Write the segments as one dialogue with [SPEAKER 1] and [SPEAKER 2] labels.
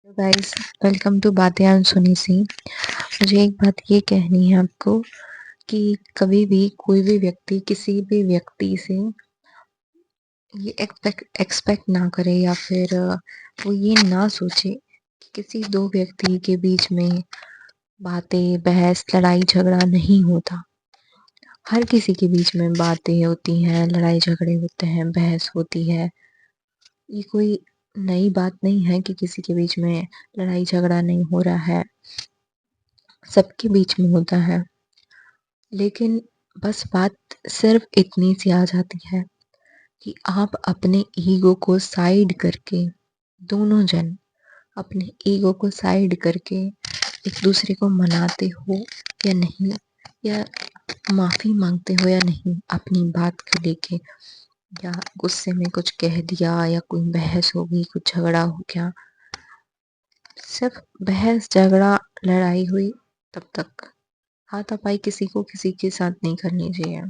[SPEAKER 1] Guys, welcome to बातें अनसुनी सी। मुझे एक बात ये कहनी है आपको कि कभी भी कोई भी व्यक्ति किसी भी व्यक्ति से ये एक्सपेक्ट ना करे या फिर वो ये ना सोचे कि किसी दो व्यक्ति के बीच में बातें, बहस, लड़ाई झगड़ा नहीं होता। हर किसी के बीच में बातें होती हैं, लड़ाई झगड़े होते हैं, बहस होती है। ये कोई नई बात नहीं है कि किसी के बीच में लड़ाई झगड़ा नहीं हो रहा है, सबके बीच में होता है। लेकिन बस बात सिर्फ इतनी सी आ जाती है कि आप अपने ईगो को साइड करके, दोनों जन अपने ईगो को साइड करके एक दूसरे को मनाते हो या नहीं, या माफी मांगते हो या नहीं अपनी बात को लेके, या गुस्से में कुछ कह दिया या कोई बहस हो गई, कुछ झगड़ा हो गया। सिर्फ बहस, झगड़ा, लड़ाई हुई तब तक हाथापाई किसी को किसी के साथ नहीं करनी चाहिए।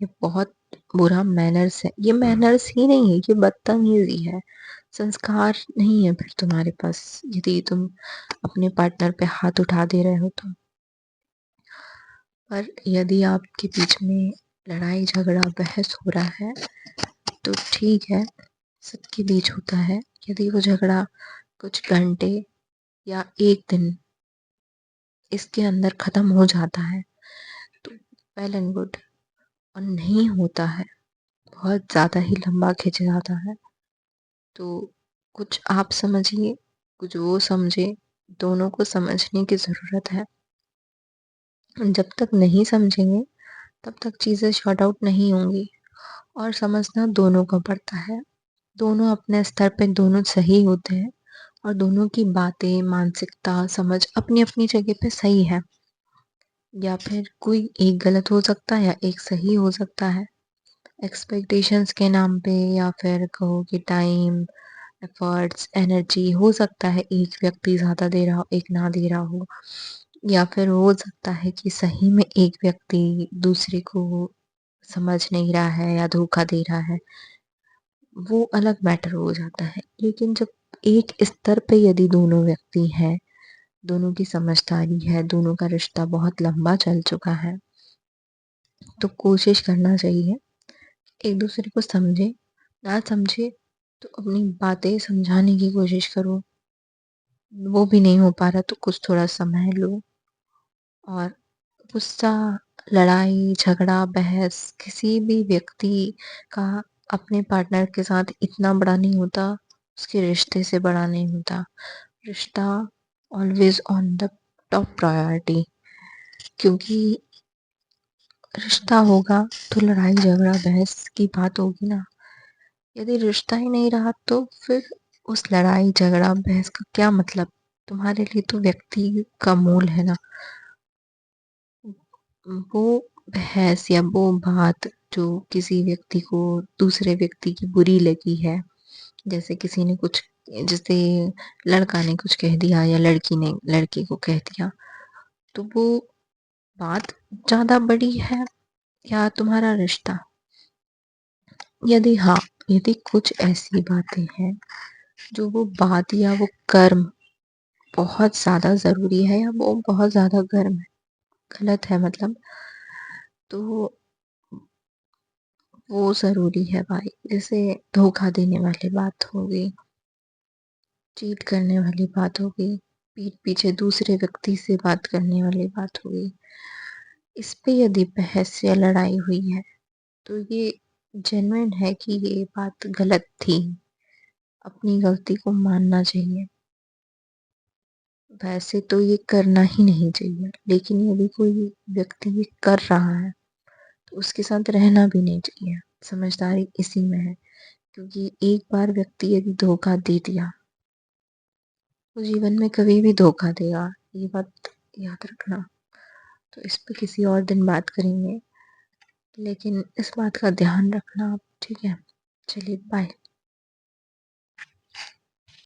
[SPEAKER 1] ये बहुत बुरा मैनर्स है। ये मैनर्स ही नहीं है, ये बदतमीजी है। संस्कार नहीं है फिर तुम्हारे पास, यदि तुम अपने पार्टनर पे हाथ उठा दे रहे हो तो। पर यदि आपके बीच में लड़ाई झगड़ा बहस हो रहा है तो ठीक है, सबके बीच होता है। यदि वो झगड़ा कुछ घंटे या एक दिन इसके अंदर खत्म हो जाता है तो वेल एंड गुड। और नहीं होता है, बहुत ज़्यादा ही लंबा खिंच जाता है, तो कुछ आप समझिए, कुछ वो समझे। दोनों को समझने की ज़रूरत है। जब तक नहीं समझेंगे तब तक चीज़ें सॉर्ट आउट नहीं होंगी। और समझना दोनों का पड़ता है। दोनों अपने स्तर पे दोनों सही होते हैं और दोनों की बातें, मानसिकता, समझ अपनी अपनी जगह पे सही है। या फिर कोई एक गलत हो सकता है या एक सही हो सकता है। एक्सपेक्टेशंस के नाम पे, या फिर कहो कि टाइम, एफर्ट्स, एनर्जी, हो सकता है एक व्यक्ति ज़्यादा दे रहा हो, एक ना दे रहा हो। या फिर हो सकता है कि सही में एक व्यक्ति दूसरे को समझ नहीं रहा है या धोखा दे रहा है, वो अलग मैटर हो जाता है। लेकिन जब एक स्तर पे यदि दोनों व्यक्ति हैं, दोनों की समझदारी है, दोनों का रिश्ता बहुत लंबा चल चुका है, तो कोशिश करना चाहिए एक दूसरे को समझे। ना समझे तो अपनी बातें समझाने की कोशिश करो। वो भी नहीं हो पा रहा तो कुछ थोड़ा समय लो। और गुस्सा, लड़ाई झगड़ा, बहस किसी भी व्यक्ति का अपने पार्टनर के साथ इतना बड़ा नहीं होता, उसके रिश्ते से बड़ा नहीं होता। रिश्ता always on the top priority. क्योंकि रिश्ता होगा तो लड़ाई झगड़ा बहस की बात होगी ना। यदि रिश्ता ही नहीं रहा तो फिर उस लड़ाई झगड़ा बहस का क्या मतलब। तुम्हारे लिए तो व्यक्ति का मूल है ना। वो बहस या वो बात जो किसी व्यक्ति को दूसरे व्यक्ति की बुरी लगी है, जैसे किसी ने कुछ, जैसे लड़का ने कुछ कह दिया या लड़की ने लड़के को कह दिया, तो वो बात ज्यादा बड़ी है या तुम्हारा रिश्ता। यदि हाँ, यदि कुछ ऐसी बातें हैं जो वो बात या वो कर्म बहुत ज़्यादा ज़रूरी है या वो बहुत ज़्यादा गर्म है, गलत है मतलब, तो वो ज़रूरी है भाई। जैसे धोखा देने वाली बात हो गई, चीट करने वाली बात हो गई, पीठ पीछे दूसरे व्यक्ति से बात करने वाली बात हो गई, इस पे यदि बहस या लड़ाई हुई है तो ये जेन्युइन है कि ये बात गलत थी। अपनी गलती को मानना चाहिए। वैसे तो ये करना ही नहीं चाहिए, लेकिन यदि कोई व्यक्ति ये कर रहा है तो उसके साथ रहना भी नहीं चाहिए। समझदारी इसी में है। क्योंकि एक बार व्यक्ति यदि धोखा दे दिया, वो जीवन में कभी भी धोखा देगा, ये बात याद रखना। तो इस पे किसी और दिन बात करेंगे, लेकिन इस बात का ध्यान रखना आप, ठीक है। चलिए बाय।